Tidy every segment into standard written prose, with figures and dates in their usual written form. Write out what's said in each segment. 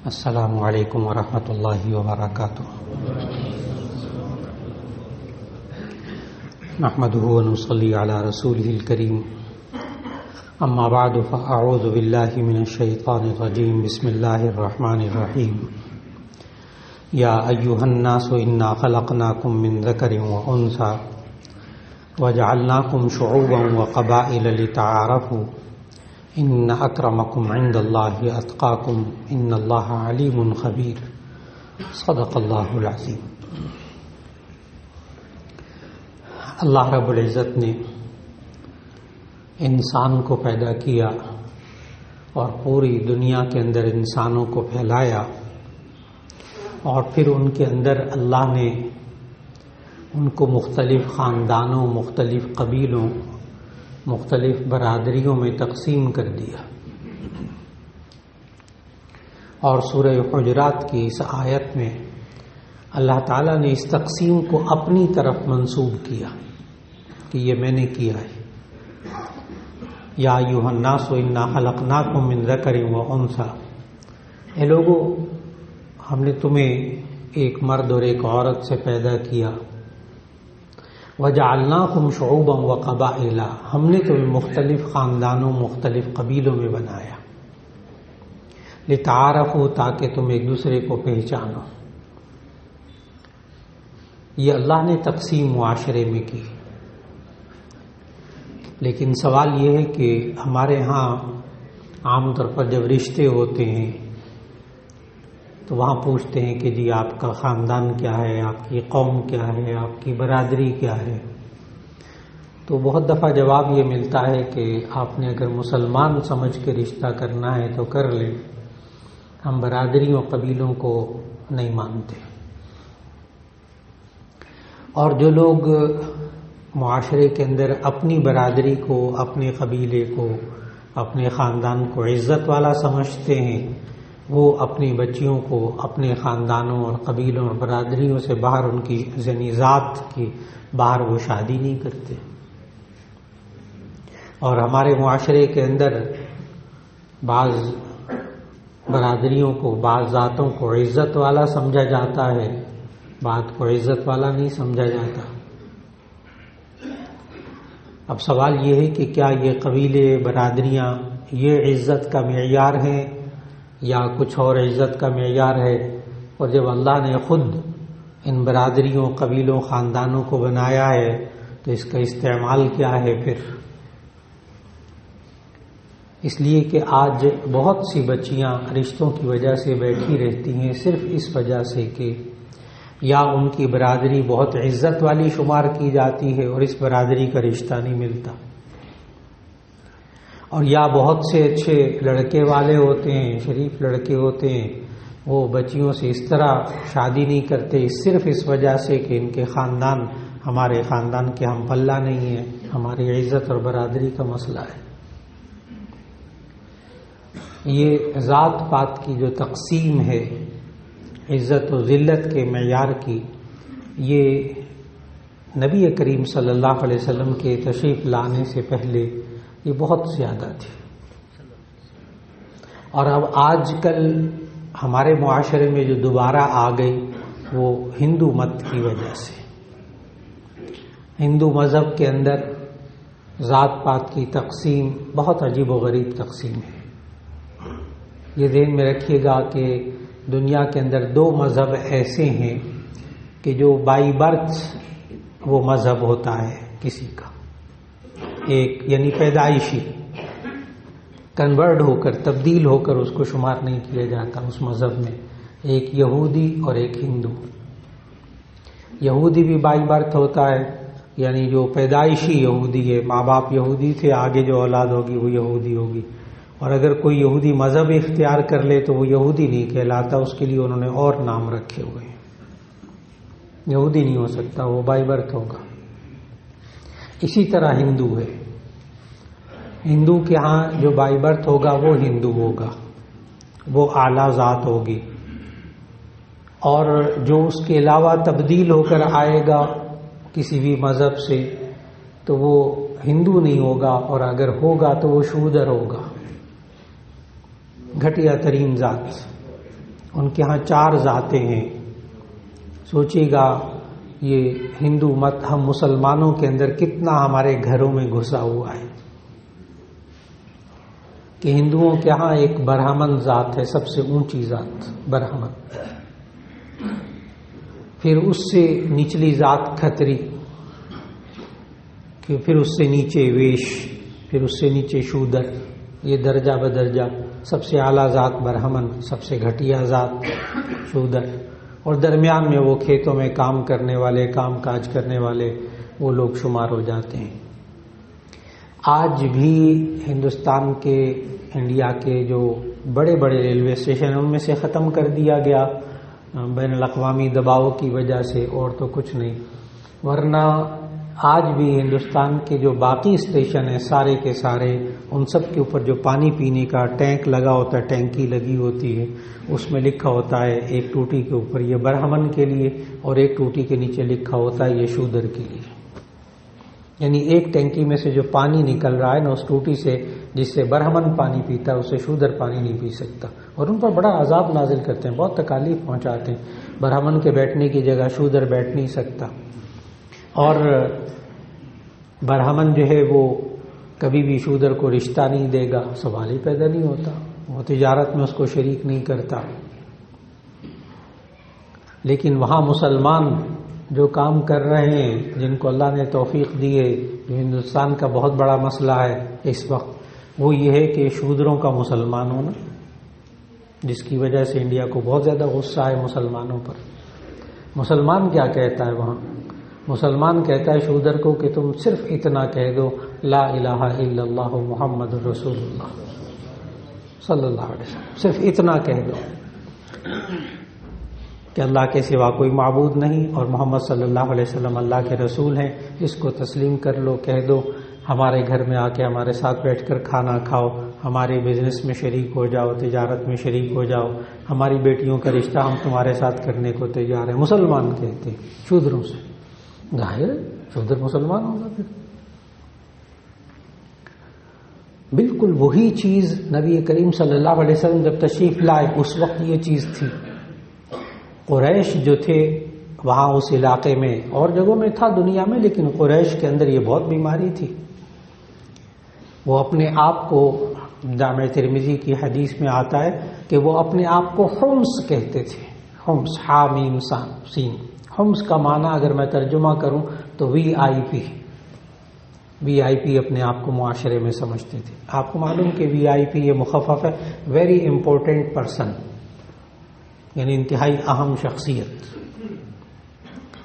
السلام علیکم ورحمۃ اللہ وبرکاتہ. نحمده ونصلي على رسوله الكريم. اما بعد فاعوذ بالله من الشیطان الرجیم. بسم اللہ الرحمن الرحیم. یا ایها الناس انا خلقناکم من ذکر وانثى وجعلناکم شعوبا وقبائل لتعارفوا ان اکرمکم عند اللہ اتقاکم ان اللہ علیم خبیر. صدق اللہ العظیم. اللہ رب العزت نے انسان کو پیدا کیا اور پوری دنیا کے اندر انسانوں کو پھیلایا، اور پھر ان کے اندر اللہ نے ان کو مختلف خاندانوں، مختلف قبیلوں، مختلف برادریوں میں تقسیم کر دیا. اور سورہ حجرات کی اس آیت میں اللہ تعالیٰ نے اس تقسیم کو اپنی طرف منسوب کیا کہ یہ میں نے کیا ہے. یا ایھا الناس انا خلقناکم من ذکر وانثی، اے لوگو ہم نے تمہیں ایک مرد اور ایک عورت سے پیدا کیا. وجعلناکم شعوبا وقبائل، ہم نے تمہیں مختلف خاندانوں، مختلف قبیلوں میں بنایا. لتعارفوا، تاکہ تم ایک دوسرے کو پہچانو. یہ اللہ نے تقسیم معاشرے میں کی. لیکن سوال یہ ہے کہ ہمارے ہاں عام طور پر جب رشتے ہوتے ہیں تو وہاں پوچھتے ہیں کہ جی آپ کا خاندان کیا ہے، آپ کی قوم کیا ہے، آپ کی برادری کیا ہے. تو بہت دفعہ جواب یہ ملتا ہے کہ آپ نے اگر مسلمان سمجھ کے رشتہ کرنا ہے تو کر لیں، ہم برادریوں قبیلوں کو نہیں مانتے. اور جو لوگ معاشرے کے اندر اپنی برادری کو، اپنے قبیلے کو، اپنے خاندان کو عزت والا سمجھتے ہیں، وہ اپنی بچیوں کو اپنے خاندانوں اور قبیلوں اور برادریوں سے باہر، ان کی یعنی ذات کی باہر وہ شادی نہیں کرتے. اور ہمارے معاشرے کے اندر بعض برادریوں کو، بعض ذاتوں کو عزت والا سمجھا جاتا ہے، بعض کو عزت والا نہیں سمجھا جاتا. اب سوال یہ ہے کہ کیا یہ قبیلے، برادریاں یہ عزت کا معیار ہیں یا کچھ اور عزت کا معیار ہے؟ اور جب اللہ نے خود ان برادریوں، قبیلوں، خاندانوں کو بنایا ہے تو اس کا استعمال کیا ہے پھر؟ اس لیے کہ آج بہت سی بچیاں رشتوں کی وجہ سے بیٹھی رہتی ہیں، صرف اس وجہ سے کہ یا ان کی برادری بہت عزت والی شمار کی جاتی ہے اور اس برادری کا رشتہ نہیں ملتا، اور یا بہت سے اچھے لڑکے والے ہوتے ہیں، شریف لڑکے ہوتے ہیں، وہ بچیوں سے اس طرح شادی نہیں کرتے صرف اس وجہ سے کہ ان کے خاندان ہمارے خاندان کے ہم پلہ نہیں ہے، ہماری عزت اور برادری کا مسئلہ ہے. یہ ذات پات کی جو تقسیم ہے، عزت و ذلت کے معیار کی، یہ نبی کریم صلی اللہ علیہ وسلم کے تشریف لانے سے پہلے یہ بہت زیادہ تھی. اور اب آج کل ہمارے معاشرے میں جو دوبارہ آ گئی وہ ہندو مت کی وجہ سے. ہندو مذہب کے اندر ذات پات کی تقسیم بہت عجیب و غریب تقسیم ہے. یہ ذہن میں رکھیے گا کہ دنیا کے اندر دو مذہب ایسے ہیں کہ جو بائی برتھ وہ مذہب ہوتا ہے کسی کا، ایک یعنی پیدائشی، کنورٹ ہو کر، تبدیل ہو کر اس کو شمار نہیں کیا جاتا اس مذہب میں. ایک یہودی اور ایک ہندو. یہودی بھی بائی برتھ ہوتا ہے، یعنی جو پیدائشی یہودی ہے، ماں باپ یہودی تھے، آگے جو اولاد ہوگی وہ یہودی ہوگی. اور اگر کوئی یہودی مذہب اختیار کر لے تو وہ یہودی نہیں کہلاتا، اس کے لیے انہوں نے اور نام رکھے ہوئے ہیں. یہودی نہیں ہو سکتا، وہ بائی برتھ ہوگا. اسی طرح ہندو ہے. ہندو کے ہاں جو بائی برتھ ہوگا وہ ہندو ہوگا، وہ اعلیٰ ذات ہوگی. اور جو اس کے علاوہ تبدیل ہو کر آئے گا کسی بھی مذہب سے تو وہ ہندو نہیں ہوگا، اور اگر ہوگا تو وہ شودر ہوگا، گھٹیا ترین ذات. ان کے ہاں 4 ذاتیں ہیں. سوچیے گا یہ ہندو مت ہم مسلمانوں کے اندر کتنا ہمارے گھروں میں گھسا ہوا ہے کہ ہندوؤں کے ہاں ایک برہمن ذات ہے، سب سے اونچی ذات برہمن، پھر اس سے نچلی ذات کھتری، پھر اس سے نیچے ویش، پھر اس سے نیچے شودر. یہ درجہ بدرجہ، سب سے اعلیٰ ذات برہمن، سب سے گھٹیا ذات شودر، اور درمیان میں وہ کھیتوں میں کام کرنے والے، کام کاج کرنے والے وہ لوگ شمار ہو جاتے ہیں. آج بھی ہندوستان کے، انڈیا کے جو بڑے بڑے ریلوے اسٹیشن ان میں سے ختم کر دیا گیا بین الاقوامی دباؤ کی وجہ سے، اور تو کچھ نہیں. ورنہ آج بھی ہندوستان کے جو باقی اسٹیشن ہیں سارے کے سارے، ان سب کے اوپر جو پانی پینے کا ٹینک لگا ہوتا ہے، ٹینکی لگی ہوتی ہے، اس میں لکھا ہوتا ہے ایک ٹوٹی کے اوپر یہ برہمن کے لیے، اور ایک ٹوٹی کے نیچے لکھا ہوتا ہے یہ شودر کے لیے. یعنی ایک ٹینکی میں سے جو پانی نکل رہا ہے نا اس ٹوٹی سے، جس سے برہمن پانی پیتا ہے اسے شودر پانی نہیں پی سکتا. اور ان پر بڑا عذاب نازل کرتے ہیں، بہت تکالیف پہنچاتے ہیں. برہمن کے بیٹھنے کی جگہ شودر بیٹھ نہیں سکتا. اور برہمن جو ہے وہ کبھی بھی شودر کو رشتہ نہیں دے گا، سوال ہی پیدا نہیں ہوتا. وہ تجارت میں اس کو شریک نہیں کرتا. لیکن وہاں مسلمان جو کام کر رہے ہیں، جن کو اللہ نے توفیق دی ہے، جو ہندوستان کا بہت بڑا مسئلہ ہے اس وقت، وہ یہ ہے کہ شودروں کا مسلمان ہونا، جس کی وجہ سے انڈیا کو بہت زیادہ غصہ ہے مسلمانوں پر. مسلمان کیا کہتا ہے وہاں؟ مسلمان کہتا ہے شودر کو کہ تم صرف اتنا کہہ دو لا الہ الا اللہ محمد رسول اللہ صلی اللہ علیہ وسلم، صرف اتنا کہہ دو کہ اللہ کے سوا کوئی معبود نہیں اور محمد صلی اللہ علیہ وسلم اللہ کے رسول ہیں. اس کو تسلیم کر لو، کہہ دو ہمارے گھر میں آ کے ہمارے ساتھ بیٹھ کر کھانا کھاؤ، ہمارے بزنس میں شریک ہو جاؤ، تجارت میں شریک ہو جاؤ، ہماری بیٹیوں کا رشتہ ہم تمہارے ساتھ کرنے کو تیار ہیں. مسلمان کہتے ہیں شودروں سے. ظاہر شودر مسلمان ہوگا. پھر بالکل وہی چیز نبی کریم صلی اللہ علیہ وسلم جب تشریف لائے اس وقت یہ چیز تھی. قریش جو تھے وہاں اس علاقے میں، اور جگہوں میں تھا دنیا میں، لیکن قریش کے اندر یہ بہت بیماری تھی. وہ اپنے آپ کو، جامع ترمذی کی حدیث میں آتا ہے کہ وہ اپنے آپ کو حمص کہتے تھے. حمص، حا میم سین. حمص کا معنی اگر میں ترجمہ کروں تو وی آئی پی اپنے آپ کو معاشرے میں سمجھتے تھے. آپ کو معلوم کہ وی آئی پی یہ مخفف ہے ویری امپورٹنٹ پرسن، یعنی انتہائی اہم شخصیت.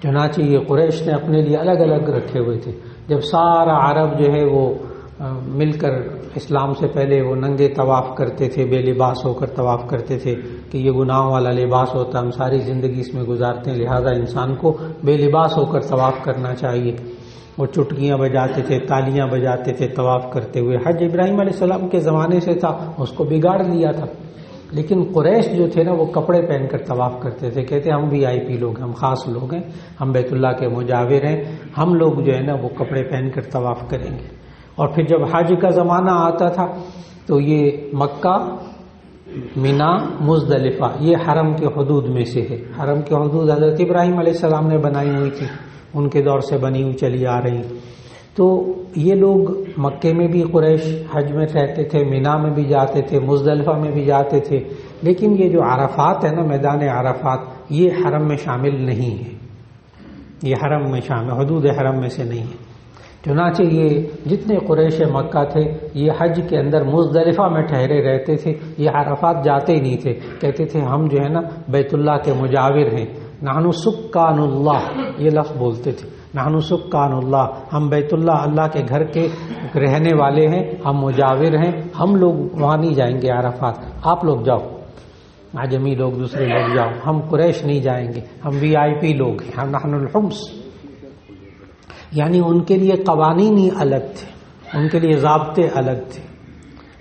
چنانچہ یہ قریش نے اپنے لیے الگ الگ رکھے ہوئے تھے. جب سارا عرب جو ہے وہ مل کر اسلام سے پہلے وہ ننگے طواف کرتے تھے، بے لباس ہو کر طواف کرتے تھے کہ یہ گناہوں والا لباس ہوتا ہے، ہم ساری زندگی اس میں گزارتے ہیں، لہذا انسان کو بے لباس ہو کر طواف کرنا چاہیے. وہ چٹکیاں بجاتے تھے، تالیاں بجاتے تھے طواف کرتے ہوئے. حج ابراہیم علیہ السلام کے زمانے سے تھا، اس کو بگاڑ دیا تھا. لیکن قریش جو تھے نا وہ کپڑے پہن کر طواف کرتے تھے. کہتے ہم وی آئی پی لوگ ہیں، ہم خاص لوگ ہیں، ہم بیت اللہ کے مجاور ہیں، ہم لوگ جو ہے نا وہ کپڑے پہن کر طواف کریں گے. اور پھر جب حج کا زمانہ آتا تھا تو یہ مکہ، مینا، مزدلفہ یہ حرم کے حدود میں سے ہے. حرم کے حدود حضرت ابراہیم علیہ السلام نے بنائی ہوئی تھی، ان کے دور سے بنی ہوئی چلی آ رہی. تو یہ لوگ مکے میں بھی قریش حج میں رہتے تھے، مینا میں بھی جاتے تھے، مزدلفہ میں بھی جاتے تھے. لیکن یہ جو عرفات ہے نا، میدان عرفات، یہ حرم میں شامل نہیں ہے، یہ حرم میں شامل، حدود حرم میں سے نہیں ہے. چنانچہ یہ جتنے قریش مکہ تھے یہ حج کے اندر مزدلفہ میں ٹھہرے رہتے تھے، یہ عرفات جاتے ہی نہیں تھے. کہتے تھے ہم جو ہے نا بیت اللہ کے مجاور ہیں، نحن سکان اللہ، یہ لفظ بولتے تھے، نحن سکان اللہ، ہم بیت اللہ، اللہ کے گھر کے رہنے والے ہیں، ہم مجاور ہیں، ہم لوگ وہاں نہیں جائیں گے عرفات، آپ لوگ جاؤ، عجمی لوگ دوسرے لوگ جاؤ، ہم قریش نہیں جائیں گے، ہم وی آئی پی لوگ ہیں، ہم نحن الحمص. یعنی ان کے لیے قوانین ہی الگ تھے، ان کے لیے ضابطے الگ تھے.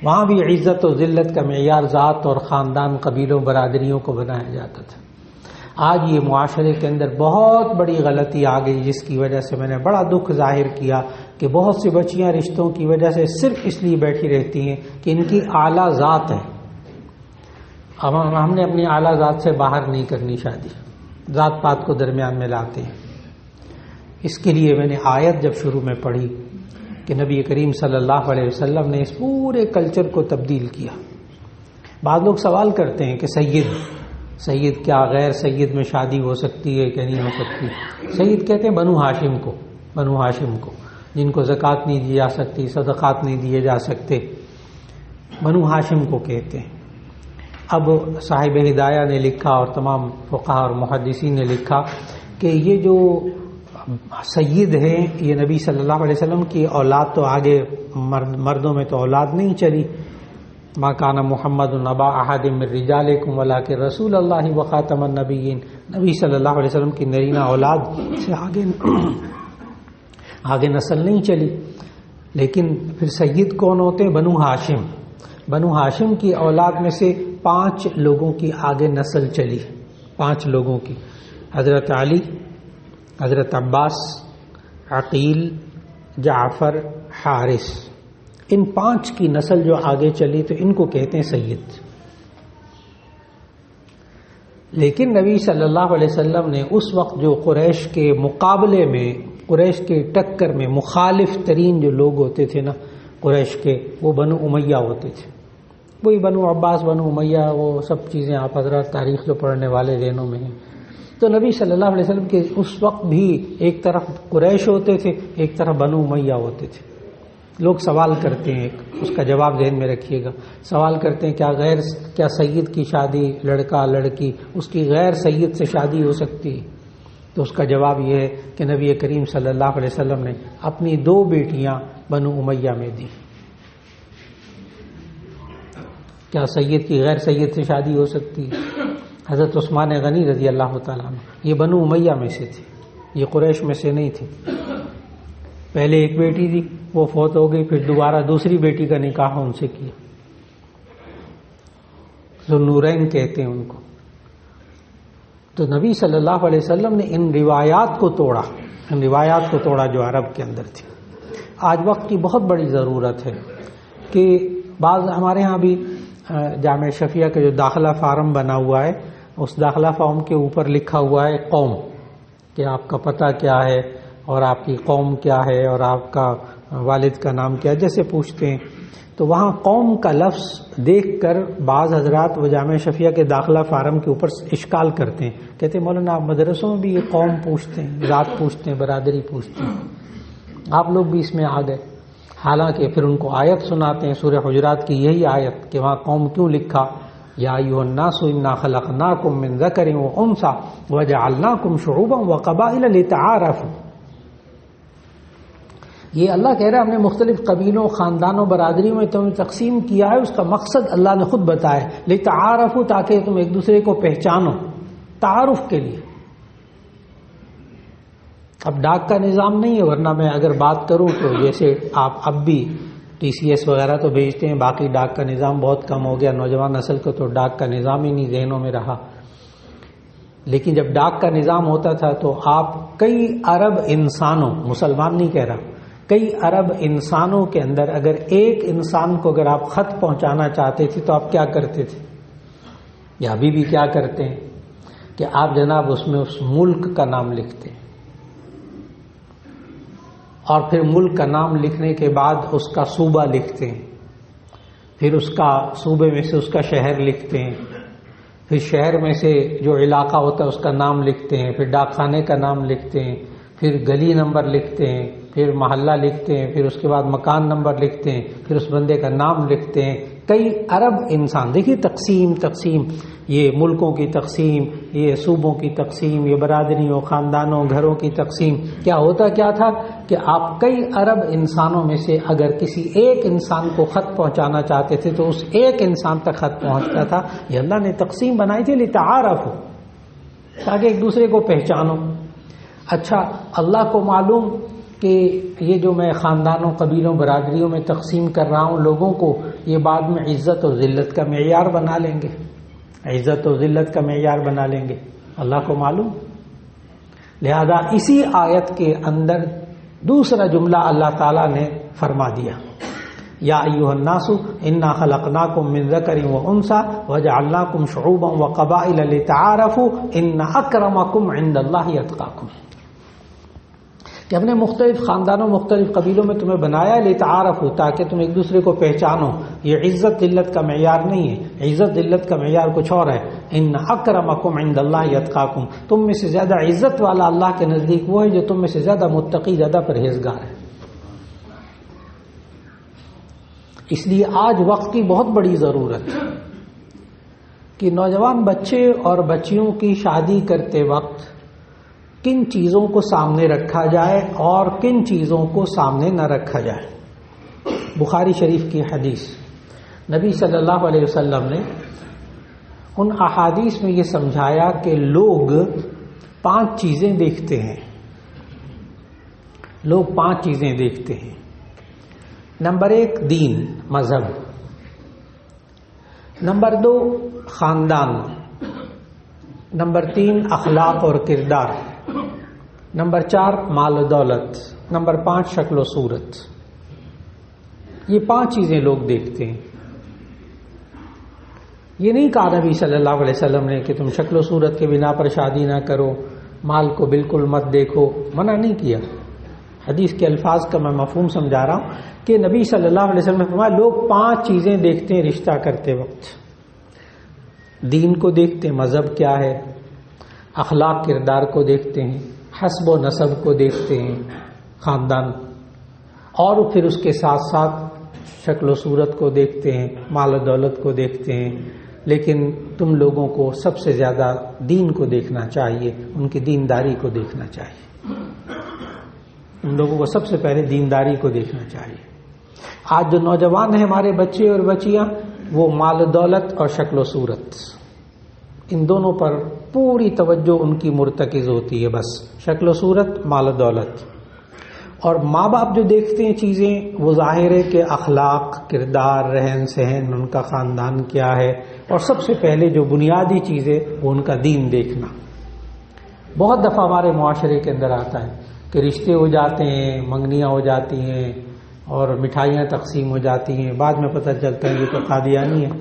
وہاں بھی عزت و ذلت کا معیار ذات اور خاندان، قبیلوں، برادریوں کو بنایا جاتا تھا. آج یہ معاشرے کے اندر بہت بڑی غلطی آ گئی، جس کی وجہ سے میں نے بڑا دکھ ظاہر کیا کہ بہت سی بچیاں رشتوں کی وجہ سے صرف اس لیے بیٹھی رہتی ہیں کہ ان کی اعلیٰ ذات ہے، اب ہم نے اپنی اعلیٰ ذات سے باہر نہیں کرنی شادی، ذات پات کو درمیان میں لاتے ہیں۔ اس کے لیے میں نے آیت جب شروع میں پڑھی کہ نبی کریم صلی اللہ علیہ وسلم نے اس پورے کلچر کو تبدیل کیا۔ بعض لوگ سوال کرتے ہیں کہ سید کیا غیر سید میں شادی ہو سکتی ہے کہ نہیں ہو سکتی؟ سید کہتے ہیں بنو ہاشم کو جن کو زکوٰۃ نہیں دی جا سکتی، صدقات نہیں دیے جا سکتے، بنو ہاشم کو کہتے ہیں۔ اب صاحب ہدایہ نے لکھا اور تمام فقہاء اور محدثین نے لکھا کہ یہ جو سید ہیں یہ نبی صلی اللہ علیہ وسلم کی اولاد تو آگے مردوں میں تو اولاد نہیں چلی، ما کان محمد نبا احد من رجالکم ولکن رسول اللہ وخاتم النبیین، نبی صلی اللہ علیہ وسلم کی نرینہ اولاد سے آگے نسل نہیں چلی۔ لیکن پھر سید کون ہوتے ہیں؟ بنو ہاشم کی اولاد میں سے 5 لوگوں کی آگے نسل چلی، 5 لوگوں کی، حضرت علی، حضرت عباس، عقیل، جعفر، حارث، ان 5 کی نسل جو آگے چلی تو ان کو کہتے ہیں سید۔ لیکن نبی صلی اللہ علیہ وسلم نے اس وقت جو قریش کے مقابلے میں، قریش کے ٹکر میں مخالف ترین جو لوگ ہوتے تھے نا قریش کے، وہ بنو امیہ ہوتے تھے، وہی بنو عباس، بنو امیہ، وہ سب چیزیں آپ حضرات تاریخ جو پڑھنے والے ذہنوں میں ہیں۔ تو نبی صلی اللہ علیہ وسلم کے اس وقت بھی ایک طرف قریش ہوتے تھے، ایک طرف بنو امیہ ہوتے تھے۔ لوگ سوال کرتے ہیں، اس کا جواب ذہن میں رکھیے گا، سوال کرتے ہیں کیا سید کی شادی لڑکا لڑکی اس کی غیر سید سے شادی ہو سکتی ہے؟ تو اس کا جواب یہ ہے کہ نبی کریم صلی اللہ علیہ وسلم نے اپنی 2 بیٹیاں بنو امیہ میں دی۔ کیا سید کی غیر سید سے شادی ہو سکتی ہے؟ حضرت عثمان غنی رضی اللہ تعالیٰ عنہ یہ بنو امیہ میں سے تھے، یہ قریش میں سے نہیں تھے۔ پہلے ایک بیٹی تھی، وہ فوت ہو گئی، پھر دوبارہ دوسری بیٹی کا نکاح ان سے کیا، ذوالنورین کہتے ہیں ان کو۔ تو نبی صلی اللہ علیہ وسلم نے ان روایات کو توڑا جو عرب کے اندر تھی۔ آج وقت کی بہت بڑی ضرورت ہے کہ بعض ہمارے ہاں بھی جامعہ شفیہ کا جو داخلہ فارم بنا ہوا ہے، اس داخلہ فارم کے اوپر لکھا ہوا ہے قوم، کہ آپ کا پتہ کیا ہے اور آپ کی قوم کیا ہے اور آپ کا والد کا نام کیا ہے، جیسے پوچھتے ہیں۔ تو وہاں قوم کا لفظ دیکھ کر بعض حضرات وہ جامعہ شفیہ کے داخلہ فارم کے اوپر اشکال کرتے ہیں، کہتے ہیں مولانا آپ مدرسوں میں بھی یہ قوم پوچھتے ہیں، ذات پوچھتے ہیں، برادری پوچھتے ہیں، آپ لوگ بھی اس میں آ گئے۔ حالانکہ پھر ان کو آیت سناتے ہیں سورہ حجرات کی یہی آیت کہ وہاں قوم کیوں لکھا، یا ایھا الناس انا خلقناکم من ذکر وانثی وجعلناکم شعوبا وقبائل لتعارفوا۔ یہ اللہ کہہ رہا ہے ہم نے مختلف قبیلوں، خاندانوں، برادریوں میں تمہیں تقسیم کیا ہے، اس کا مقصد اللہ نے خود بتایا، لتعارفوا، تاکہ تم ایک دوسرے کو پہچانو، تعارف کے لیے۔ اب ڈاک کا نظام نہیں ہے، ورنہ میں اگر بات کروں تو جیسے آپ اب بھی TCS وغیرہ تو بھیجتے ہیں، باقی ڈاک کا نظام بہت کم ہو گیا، نوجوان نسل کو تو ڈاک کا نظام ہی نہیں ذہنوں میں رہا۔ لیکن جب ڈاک کا نظام ہوتا تھا تو آپ کئی ارب انسانوں، مسلمان نہیں کہہ رہا، کئی ارب انسانوں کے اندر اگر ایک انسان کو اگر آپ خط پہنچانا چاہتے تھے تو آپ کیا کرتے تھے، یا ابھی بھی کیا کرتے ہیں کہ آپ جناب اس میں اس ملک کا نام لکھتے ہیں، اور پھر ملک کا نام لکھنے کے بعد اس کا صوبہ لکھتے ہیں، پھر اس کا صوبے میں سے اس کا شہر لکھتے ہیں، پھر شہر میں سے جو علاقہ ہوتا ہے اس کا نام لکھتے ہیں، پھر ڈاک خانے کا نام لکھتے ہیں، پھر گلی نمبر لکھتے ہیں، پھر محلہ لکھتے ہیں، پھر اس کے بعد مکان نمبر لکھتے ہیں، پھر اس بندے کا نام لکھتے ہیں۔ کئی ارب انسان، دیکھیے تقسیم، یہ ملکوں کی تقسیم، یہ صوبوں کی تقسیم، یہ برادریوں، خاندانوں، گھروں کی تقسیم، کیا ہوتا کیا تھا کہ آپ کئی ارب انسانوں میں سے اگر کسی ایک انسان کو خط پہنچانا چاہتے تھے تو اس ایک انسان تک خط پہنچتا تھا۔ یہ اللہ نے تقسیم بنائی تھی لتعارفوا، تاکہ ایک دوسرے کو پہچانو۔ اچھا، اللہ کو معلوم کہ یہ جو میں خاندانوں، قبیلوں، برادریوں میں تقسیم کر رہا ہوں لوگوں کو، یہ بعد میں عزت و ذلت کا معیار بنا لیں گے، عزت و ذلت کا معیار بنا لیں گے، اللہ کو معلوم۔ لہذا اسی آیت کے اندر دوسرا جملہ اللہ تعالیٰ نے فرما دیا، یا ایھا الناس انا خلقناکم من ذکر و انثی وجعلناکم شعوبا وقبائل لتعارفوا ان اکرمکم عند اللہ اتقاکم، کہ ہم نے مختلف خاندانوں مختلف قبیلوں میں تمہیں بنایا لتعارفوا، تاکہ تم ایک دوسرے کو پہچانو۔ یہ عزت ذلت کا معیار نہیں ہے، عزت ذلت کا معیار کچھ اور ہے۔ ان اکرمکم عند اللہ اتقاکم، تم میں سے زیادہ عزت والا اللہ کے نزدیک وہ ہے جو تم میں سے زیادہ متقی، زیادہ پرہیزگار ہے۔ اس لیے آج وقت کی بہت بڑی ضرورت ہے کہ نوجوان بچے اور بچیوں کی شادی کرتے وقت کن چیزوں کو سامنے رکھا جائے اور کن چیزوں کو سامنے نہ رکھا جائے۔ بخاری شریف کی حدیث، نبی صلی اللہ علیہ وسلم نے ان احادیث میں یہ سمجھایا کہ لوگ 5 چیزیں دیکھتے ہیں، لوگ 5 چیزیں دیکھتے ہیں۔ نمبر 1 دین، مذہب، نمبر 2 خاندان، نمبر 3 اخلاق اور کردار، نمبر 4 مال و دولت، نمبر 5 شکل و صورت۔ یہ 5 چیزیں لوگ دیکھتے ہیں۔ یہ نہیں کہا نبی صلی اللہ علیہ وسلم نے کہ تم شکل و صورت کے بنا پر شادی نہ کرو، مال کو بالکل مت دیکھو، منع نہیں کیا۔ حدیث کے الفاظ کا میں مفہوم سمجھا رہا ہوں کہ نبی صلی اللہ علیہ وسلم نے فرمایا لوگ 5 چیزیں دیکھتے ہیں رشتہ کرتے وقت۔ دین کو دیکھتے ہیں، مذہب کیا ہے، اخلاق کردار کو دیکھتے ہیں، حسب و نسب کو دیکھتے ہیں، خاندان، اور پھر اس کے ساتھ ساتھ شکل و صورت کو دیکھتے ہیں، مال و دولت کو دیکھتے ہیں۔ لیکن تم لوگوں کو سب سے زیادہ دین کو دیکھنا چاہیے، ان کی دینداری کو دیکھنا چاہیے، ان لوگوں کو سب سے پہلے دینداری کو دیکھنا چاہیے۔ آج جو نوجوان ہیں ہمارے بچے اور بچیاں، وہ مال و دولت اور شکل و صورت، ان دونوں پر پوری توجہ ان کی مرتکز ہوتی ہے، بس شکل و صورت، مال و دولت۔ اور ماں باپ جو دیکھتے ہیں چیزیں، وہ ظاہر ہے کہ اخلاق، کردار، رہن سہن، ان کا خاندان کیا ہے، اور سب سے پہلے جو بنیادی چیز ہے وہ ان کا دین دیکھنا۔ بہت دفعہ ہمارے معاشرے کے اندر آتا ہے کہ رشتے ہو جاتے ہیں، منگنیاں ہو جاتی ہیں اور مٹھائیاں تقسیم ہو جاتی ہیں، بعد میں پتہ چلتا ہے یہ تو قادیانی ہے،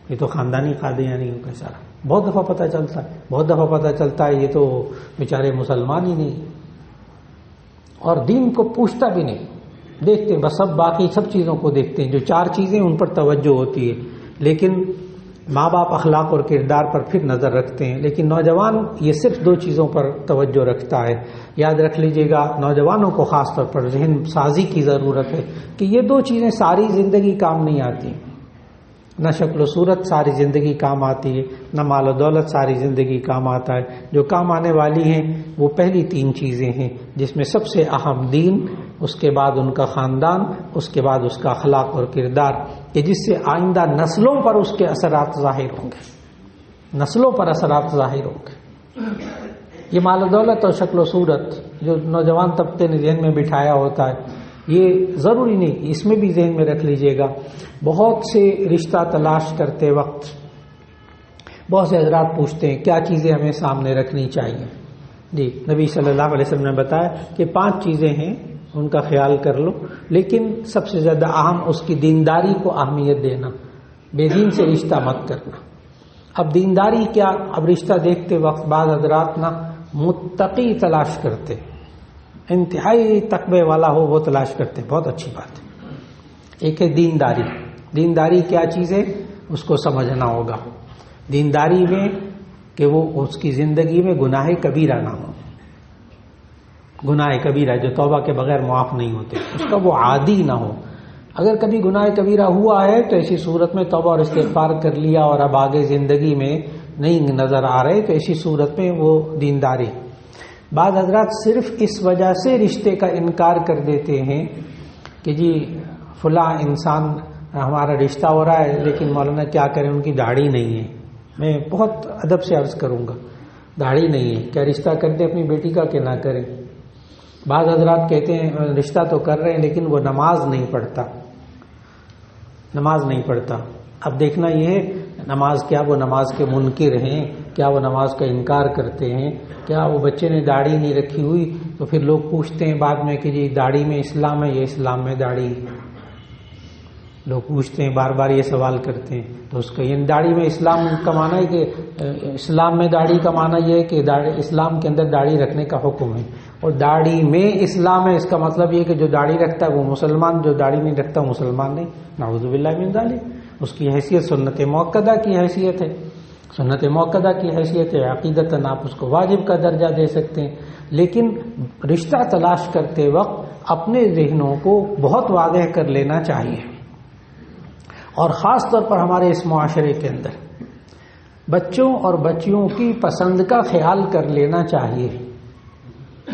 یہ تو خاندانی قادیانی کا سارا۔ بہت دفعہ پتہ چلتا ہے، بہت دفعہ پتہ چلتا ہے یہ تو بیچارے مسلمان ہی نہیں، اور دین کو پوچھتا بھی نہیں، دیکھتے ہیں بس، سب باقی سب چیزوں کو دیکھتے ہیں، جو 4 چیزیں ان پر توجہ ہوتی ہے، لیکن ماں باپ اخلاق اور کردار پر پھر نظر رکھتے ہیں۔ لیکن نوجوان یہ صرف 2 چیزوں پر توجہ رکھتا ہے۔ یاد رکھ لیجئے گا، نوجوانوں کو خاص طور پر ذہن سازی کی ضرورت ہے کہ یہ 2 چیزیں ساری زندگی کام نہیں آتی، نہ شکل و صورت ساری زندگی کام آتی ہے، نہ مال و دولت ساری زندگی کام آتا ہے۔ جو کام آنے والی ہیں وہ پہلی 3 چیزیں ہیں، جس میں سب سے اہم دین، اس کے بعد ان کا خاندان، اس کے بعد اس کا اخلاق اور کردار، کہ جس سے آئندہ نسلوں پر اس کے اثرات ظاہر ہوں گے، نسلوں پر اثرات ظاہر ہوں گے۔ یہ مال و دولت اور شکل و صورت جو نوجوان طبقے نے ذہن میں بٹھایا ہوتا ہے، یہ ضروری نہیں، اس میں بھی ذہن میں رکھ لیجئے گا۔ بہت سے رشتہ تلاش کرتے وقت بہت سے حضرات پوچھتے ہیں کیا چیزیں ہمیں سامنے رکھنی چاہیے۔ جی، نبی صلی اللہ علیہ وسلم نے بتایا کہ 5 چیزیں ہیں، ان کا خیال کر لو، لیکن سب سے زیادہ اہم اس کی دینداری کو اہمیت دینا، بے دین سے رشتہ مت کرنا۔ اب دینداری کیا؟ اب رشتہ دیکھتے وقت بعض حضرات نا متقی تلاش کرتے، انتہائی تقوی والا ہو وہ تلاش کرتے، بہت اچھی بات ہے۔ ایک ہے دینداری۔ دینداری کیا چیز ہے اس کو سمجھنا ہوگا۔ دینداری میں کہ وہ اس کی زندگی میں گناہ کبیرہ نہ ہو، گناہ کبیرہ جو توبہ کے بغیر معاف نہیں ہوتے، اس کا وہ عادی نہ ہو۔ اگر کبھی گناہ کبیرہ ہوا ہے تو ایسی صورت میں توبہ اور استغفار کر لیا اور اب آگے زندگی میں نہیں نظر آ رہے، تو ایسی صورت میں وہ دینداری۔ بعض حضرات صرف اس وجہ سے رشتے کا انکار کر دیتے ہیں کہ جی فلاں انسان ہمارا رشتہ ہو رہا ہے لیکن مولانا کیا کریں، ان کی داڑھی نہیں ہے۔ میں بہت ادب سے عرض کروں گا، داڑھی نہیں ہے، کیا رشتہ کر دیں اپنی بیٹی کا کہ نہ کریں؟ بعض حضرات کہتے ہیں رشتہ تو کر رہے ہیں لیکن وہ نماز نہیں پڑھتا، نماز نہیں پڑھتا۔ اب دیکھنا یہ ہے نماز کیا وہ نماز کے منکر ہیں، کیا وہ نماز کا انکار کرتے ہیں، کیا وہ بچے نے داڑھی نہیں رکھی ہوئی تو پھر لوگ پوچھتے ہیں بعد میں کہ جی داڑھی میں اسلام ہے یا اسلام میں داڑھی؟ لوگ پوچھتے ہیں بار بار یہ سوال کرتے ہیں، تو اس کا یہ داڑھی میں اسلام کا معنی ہے کہ اسلام میں داڑھی کا معنی یہ ہے کہ اسلام کے اندر داڑھی رکھنے کا حکم ہے، اور داڑھی میں اسلام ہے، اس کا مطلب یہ کہ جو داڑھی رکھتا ہے وہ مسلمان، جو داڑھی نہیں رکھتا وہ مسلمان نہیں، نعوذ باللہ من ذالک۔ اس کی حیثیت سنت موقدہ کی حیثیت ہے، سنت موقدہ کی حیثیت ہے، عقیدتاً آپ اس کو واجب کا درجہ دے سکتے ہیں، لیکن رشتہ تلاش کرتے وقت اپنے ذہنوں کو بہت واضح کر لینا چاہیے، اور خاص طور پر ہمارے اس معاشرے کے اندر بچوں اور بچیوں کی پسند کا خیال کر لینا چاہیے۔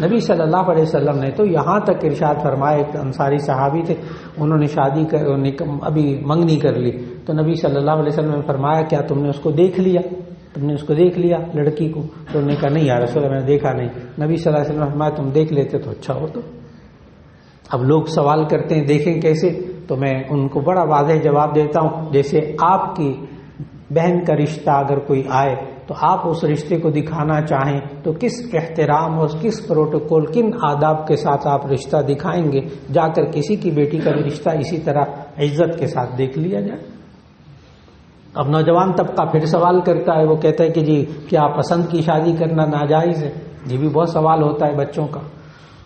نبی صلی اللہ علیہ وسلم نے تو یہاں تک ارشاد فرمایا، ایک انصاری صحابی تھے، انہوں نے شادی ابھی منگنی کر لی، تو نبی صلی اللہ علیہ وسلم نے فرمایا کیا تم نے اس کو دیکھ لیا، تم نے اس کو دیکھ لیا لڑکی کو؟ تو انہوں نے کہا نہیں یا رسول اللہ میں نے دیکھا نہیں۔ نبی صلی اللہ علیہ وسلم نے فرمایا تم دیکھ لیتے تو اچھا ہو۔ تو اب لوگ سوال کرتے ہیں دیکھیں کیسے، تو میں ان کو بڑا واضح جواب دیتا ہوں، جیسے آپ کی بہن کا رشتہ اگر کوئی آئے تو آپ اس رشتے کو دکھانا چاہیں تو کس احترام اور کس پروٹوکول، کن آداب کے ساتھ آپ رشتہ دکھائیں گے؟ جا کر کسی کی بیٹی کا بھی رشتہ اسی طرح عزت کے ساتھ دیکھ لیا جائے۔ اب نوجوان طبقہ پھر سوال کرتا ہے، وہ کہتا ہے کہ جی کیا پسند کی شادی کرنا ناجائز ہے؟ یہ بھی بہت سوال ہوتا ہے بچوں کا،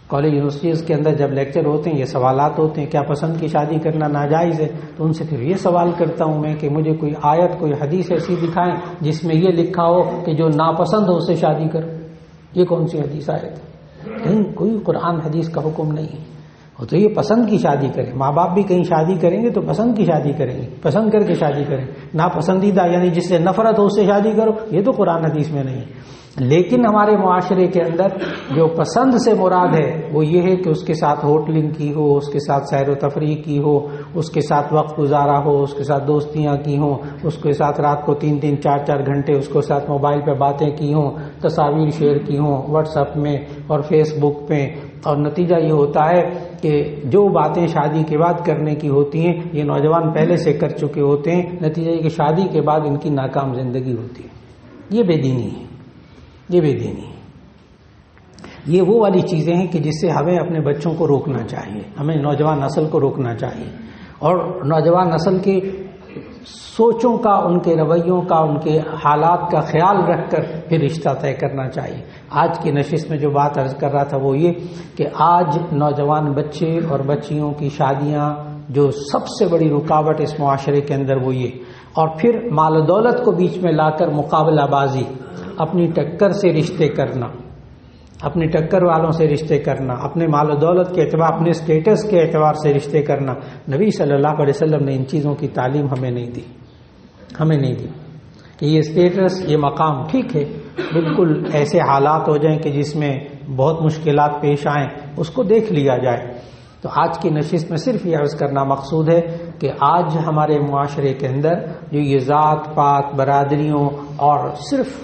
کالج یونیورسٹیز کے اندر جب لیکچر ہوتے ہیں یہ سوالات ہوتے ہیں، کیا پسند کی شادی کرنا ناجائز ہے؟ تو ان سے پھر یہ سوال کرتا ہوں میں کہ مجھے کوئی آیت، کوئی حدیث ایسی دکھائیں جس میں یہ لکھا ہو کہ جو ناپسند ہو اسے شادی کرو۔ یہ کون سی حدیث آیت ہے؟ کہیں کوئی قرآن حدیث کا حکم نہیں ہے۔ تو یہ پسند کی شادی کریں، ماں باپ بھی کہیں شادی کریں گے تو پسند کی شادی کریں گے، پسند کر کے شادی کریں، ناپسندیدہ یعنی جس سے نفرت ہو اس سے شادی کرو، یہ تو قرآن حدیث میں نہیں ہے۔ لیکن ہمارے معاشرے کے اندر جو پسند سے مراد ہے وہ یہ ہے کہ اس کے ساتھ ہوٹلنگ کی ہو، اس کے ساتھ سیر و تفریح کی ہو، اس کے ساتھ وقت گزارا ہو، اس کے ساتھ دوستیاں کی ہوں، اس کے ساتھ رات کو 3-3 4-4 گھنٹے اس کے ساتھ موبائل پہ باتیں کی ہوں، تصاویر شیئر کی ہوں واٹس ایپ میں اور فیس بک پہ، اور نتیجہ یہ ہوتا ہے کہ جو باتیں شادی کے بعد کرنے کی ہوتی ہیں یہ نوجوان پہلے سے کر چکے ہوتے ہیں، نتیجہ یہ کہ شادی کے بعد ان کی ناکام زندگی ہوتی ہے۔ یہ بے دینی ہے، یہ بے دینی ہے۔ یہ وہ والی چیزیں ہیں کہ جس سے ہمیں اپنے بچوں کو روکنا چاہیے، ہمیں نوجوان نسل کو روکنا چاہیے، اور نوجوان نسل کی سوچوں کا، ان کے رویوں کا، ان کے حالات کا خیال رکھ کر پھر رشتہ طے کرنا چاہیے۔ آج کی نشست میں جو بات عرض کر رہا تھا وہ یہ کہ آج نوجوان بچے اور بچیوں کی شادیاں جو سب سے بڑی رکاوٹ اس معاشرے کے اندر وہ یہ، اور پھر مال و دولت کو بیچ میں لا کر مقابلہ بازی، اپنی ٹکر سے رشتے کرنا، اپنی ٹکر والوں سے رشتے کرنا، اپنے مال و دولت کے اعتبار، اپنے سٹیٹس کے اعتبار سے رشتے کرنا، نبی صلی اللہ علیہ وسلم نے ان چیزوں کی تعلیم ہمیں نہیں دی، ہمیں نہیں دی کہ یہ سٹیٹس، یہ مقام ٹھیک ہے، بالکل ایسے حالات ہو جائیں کہ جس میں بہت مشکلات پیش آئیں اس کو دیکھ لیا جائے۔ تو آج کی نشست میں صرف یہ عرض کرنا مقصود ہے کہ آج ہمارے معاشرے کے اندر جو یہ ذات پات، برادریوں اور صرف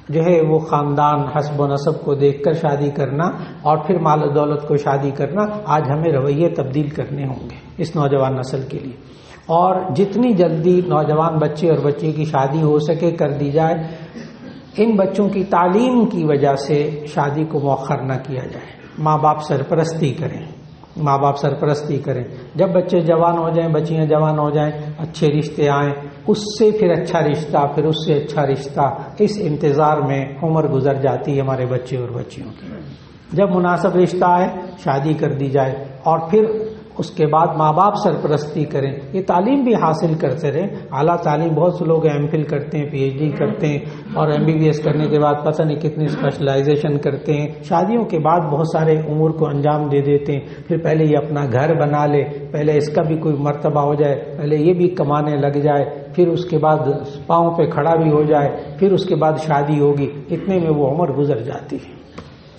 جو ہے وہ خاندان، حسب و نسب کو دیکھ کر شادی کرنا اور پھر مال و دولت کو شادی کرنا، آج ہمیں رویے تبدیل کرنے ہوں گے اس نوجوان نسل کے لیے، اور جتنی جلدی نوجوان بچے اور بچی کی شادی ہو سکے کر دی جائے۔ ان بچوں کی تعلیم کی وجہ سے شادی کو مؤخر نہ کیا جائے، ماں باپ سرپرستی کریں، ماں باپ سرپرستی کریں، جب بچے جوان ہو جائیں، بچیاں جوان ہو جائیں، اچھے رشتے آئیں، اس سے پھر اچھا رشتہ، پھر اس سے اچھا رشتہ، اس انتظار میں عمر گزر جاتی ہے ہمارے بچے اور بچیوں کی۔ جب مناسب رشتہ آئے شادی کر دی جائے، اور پھر اس کے بعد ماں باپ سرپرستی کریں، یہ تعلیم بھی حاصل کرتے رہیں۔ اعلیٰ تعلیم بہت سے لوگ ایم فل کرتے ہیں، پی ایچ ڈی کرتے ہیں، اور ایم بی بی ایس کرنے کے بعد پتہ نہیں کتنی اسپیشلائزیشن کرتے ہیں، شادیوں کے بعد بہت سارے امور کو انجام دے دیتے ہیں، پھر پہلے یہ اپنا گھر بنا لے، پہلے اس کا بھی کوئی مرتبہ ہو جائے، پہلے یہ بھی کمانے لگ جائے، پھر اس کے بعد پاؤں پہ کھڑا بھی ہو جائے، پھر اس کے بعد شادی ہوگی، اتنے میں وہ عمر گزر جاتی ہے۔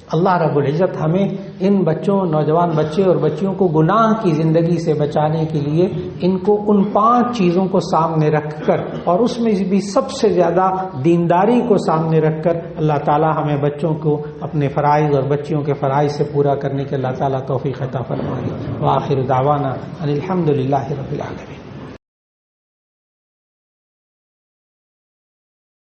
اللہ رب العزت ہمیں ان بچوں، نوجوان بچے اور بچیوں کو گناہ کی زندگی سے بچانے کے لیے ان کو ان 5 چیزوں کو سامنے رکھ کر، اور اس میں بھی سب سے زیادہ دینداری کو سامنے رکھ کر، اللہ تعالی ہمیں بچوں کو اپنے فرائض اور بچیوں کے فرائض سے پورا کرنے کے اللہ تعالی توفیق عطا فرمائے۔ وآخر دعوانا ان الحمد للہ رب العالمین۔